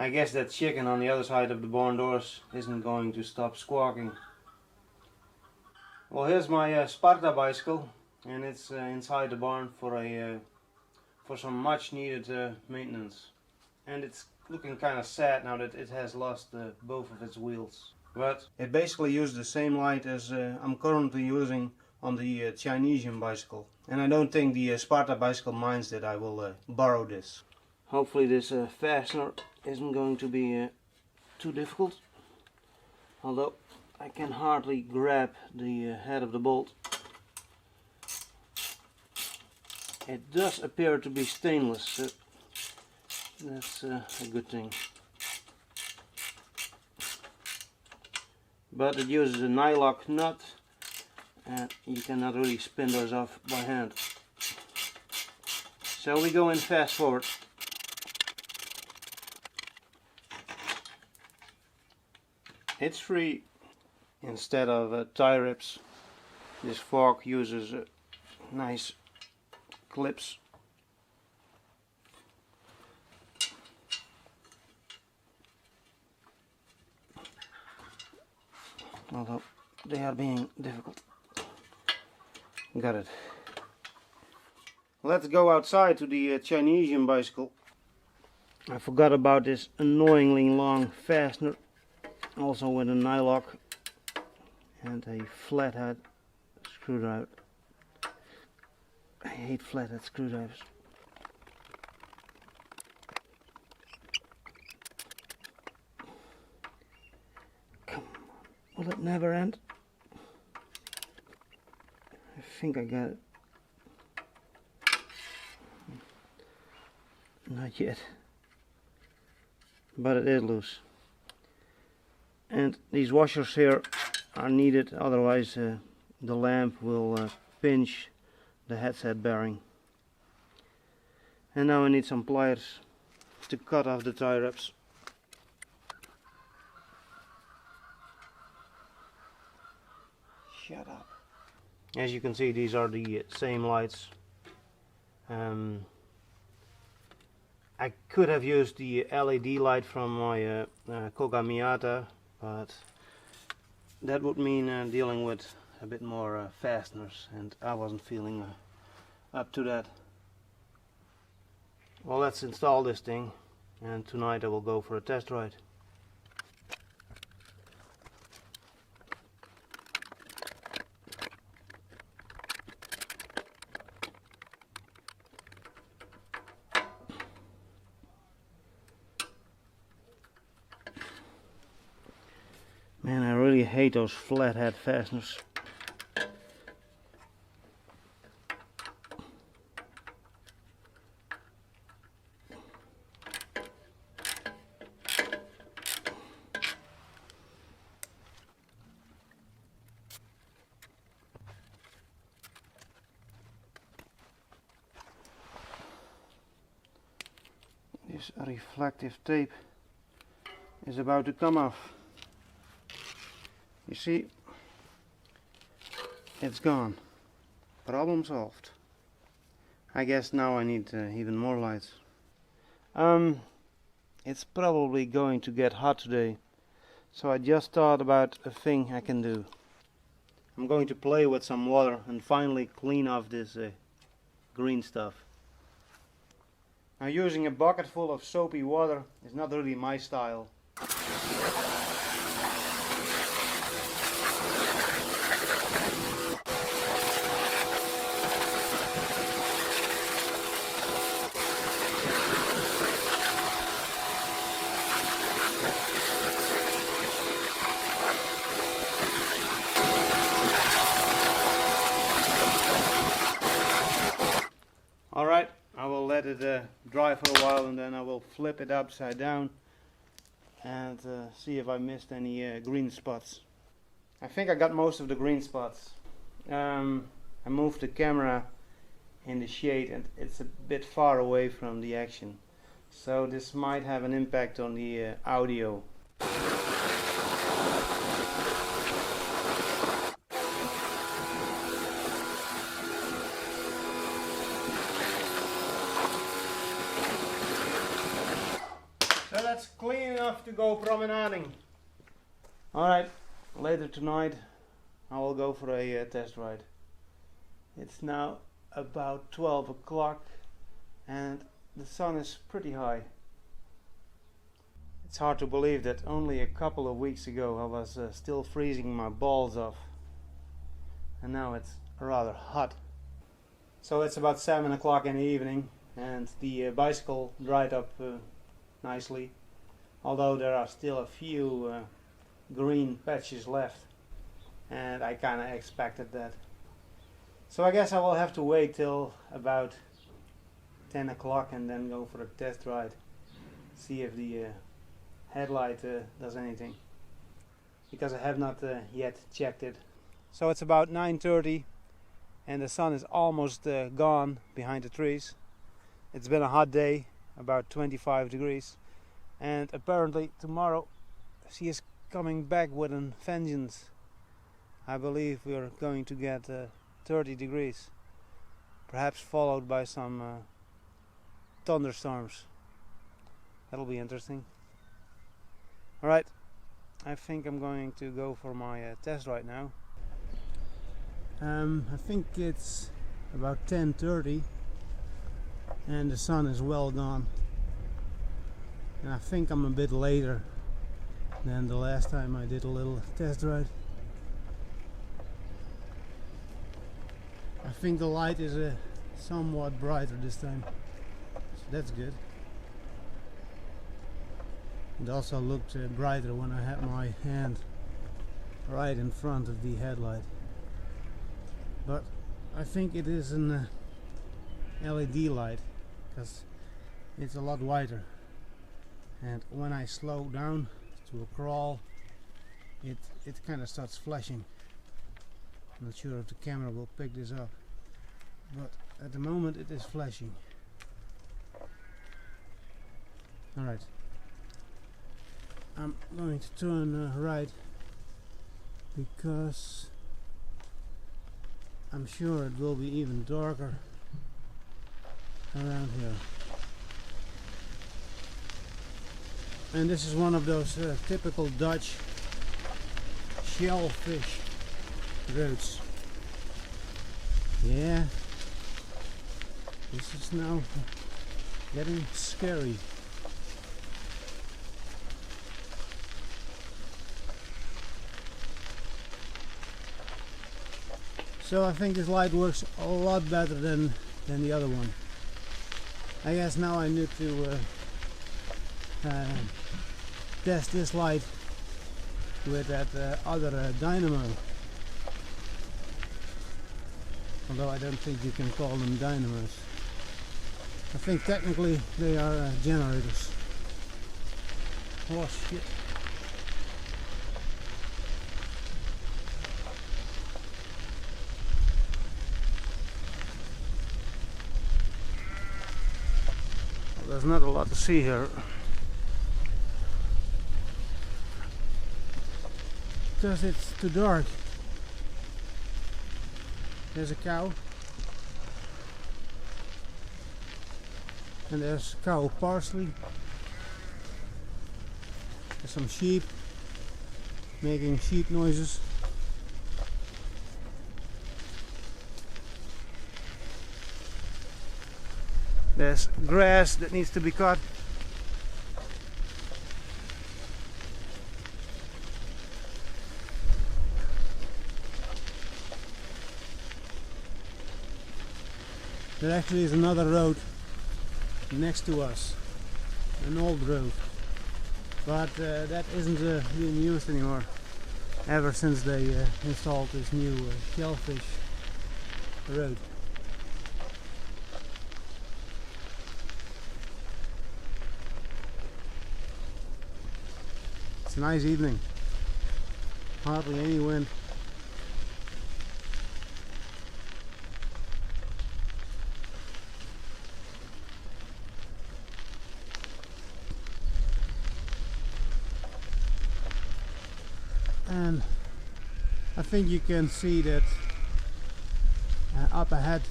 I guess that chicken on the other side of the barn doors isn't going to stop squawking. Well, here's my Sparta bicycle, and it's inside the barn for some much needed maintenance. And it's looking kind of sad now that it has lost both of its wheels. But it basically uses the same light as I'm currently using on the chinesium bicycle. And I don't think the Sparta bicycle minds that I will borrow this. Hopefully this fastener isn't going to be too difficult. Although I can hardly grab the head of the bolt. It does appear to be stainless, so that's a good thing. But it uses a nylock nut, and you cannot really spin those off by hand. So we go in fast forward. It's free. Instead of tie rips, this fork uses nice clips. Although they are being difficult. Got it. Let's go outside to the chinesium bicycle. I forgot about this annoyingly long fastener, also with a nylock and a flathead screwdriver. I hate flathead screwdrivers. Come on, will it never end? I think I got it. Not yet. But it is loose. And these washers here are needed, otherwise the lamp will pinch the headset bearing. And now I need some pliers to cut off the tie wraps. Shut up. As you can see, these are the same lights. I could have used the LED light from my Koga Miata, but that would mean dealing with a bit more fasteners, and I wasn't feeling up to that. Well, let's install this thing, and tonight I will go for a test ride. Man, I really hate those flathead fasteners. This reflective tape is about to come off. You see, it's gone. Problem solved. I guess now I need even more lights. It's probably going to get hot today, so I just thought about a thing I can do. I'm going to play with some water and finally clean off this green stuff. Now, using a bucket full of soapy water is not really my style. Alright, I will let it dry for a while, and then I will flip it upside down and see if I missed any green spots. I think I got most of the green spots. I moved the camera in the shade and it's a bit far away from the action, so this might have an impact on the audio. So it's clean enough to go promenading. Alright, later tonight I will go for a test ride. It's now about 12 o'clock and the sun is pretty high. It's hard to believe that only a couple of weeks ago I was still freezing my balls off, and now it's rather hot. So it's about 7 o'clock in the evening and the bicycle dried up nicely, although there are still a few green patches left, and I kinda expected that. So I guess I will have to wait till about 10 o'clock and then go for a test ride, see if the headlight does anything, because I have not yet checked it. So it's about 9:30 and the sun is almost gone behind the trees. It's been a hot day, about 25 degrees, and apparently tomorrow she is coming back with a vengeance. I believe we're going to get 30 degrees, perhaps followed by some thunderstorms. That'll be interesting. Alright, I think I'm going to go for my test right now. I think it's about 10:30 and the sun is well gone. And I think I'm a bit later than the last time I did a little test ride. I think the light is somewhat brighter this time, so that's good. It also looked brighter when I had my hand right in front of the headlight. But I think it is an LED light, because it's a lot wider. And when I slow down to a crawl, it kind of starts flashing. I'm not sure if the camera will pick this up, but at the moment it is flashing. Alright. I'm going to turn right, because I'm sure it will be even darker around here. And this is one of those typical Dutch shellfish roads. Yeah, this is now getting scary. So I think this light works a lot better than the other one. I guess now I need to test this light with that other dynamo. Although I don't think you can call them dynamos. I think technically they are generators. Oh shit. There's not a lot to see here, because it's too dark. There's a cow, and there's cow parsley. There's some sheep making sheep noises. There's grass that needs to be cut. There actually is another road next to us, an old road, but that isn't being used anymore ever since they installed this new shellfish road. It's a nice evening, hardly any wind. And I think you can see that up ahead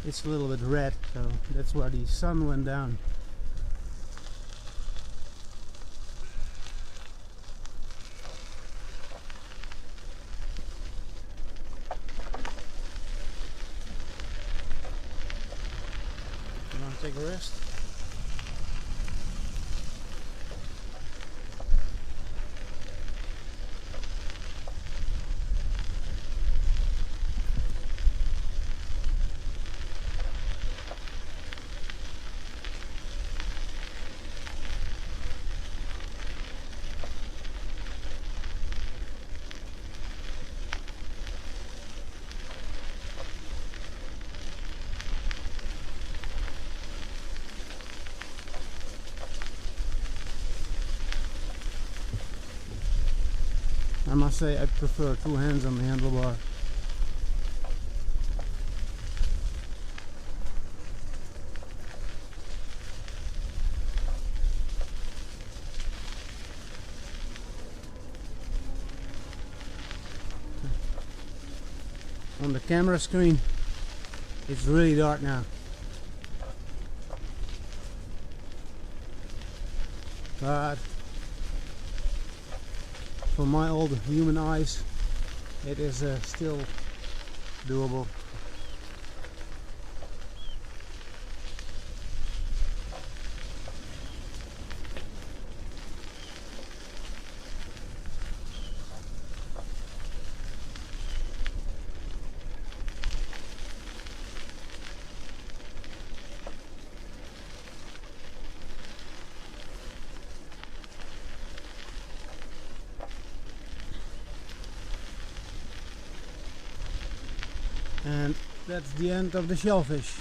it's a little bit red, so that's where the sun went down. take a rest. I must say I prefer two hands on the handlebar. On the camera screen it's really dark now, but for my old human eyes it is still doable. And that's the end of the shellfish.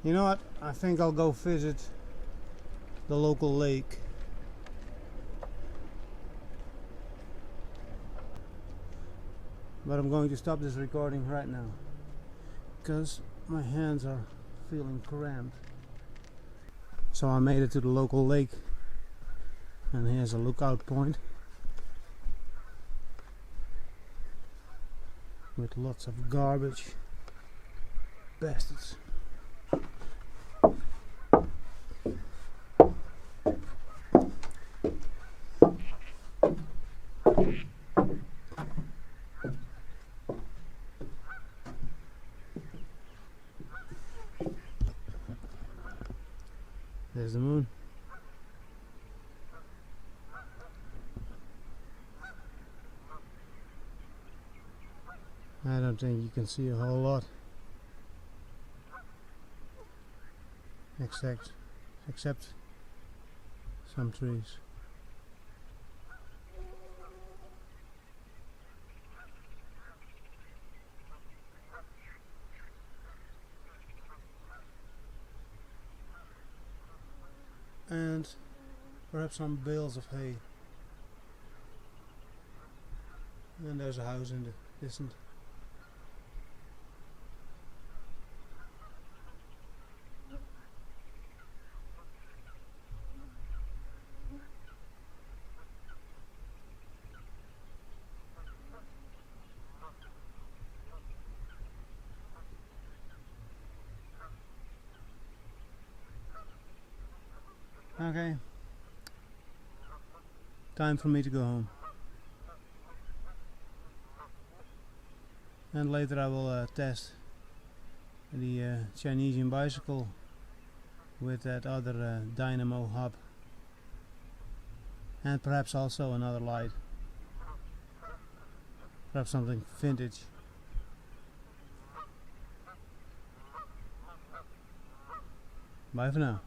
You know what? I think I'll go visit the local lake. But I'm going to stop this recording right now because my hands are feeling cramped. So I made it to the local lake, and here's a lookout point with lots of garbage. Bastards. There's the moon. I don't think you can see a whole lot, except some trees. And perhaps some bales of hay. And there's a house in the distance. Okay, time for me to go home. And later I will test the chinesium bicycle with that other dynamo hub, and perhaps also another light, perhaps something vintage. Bye for now.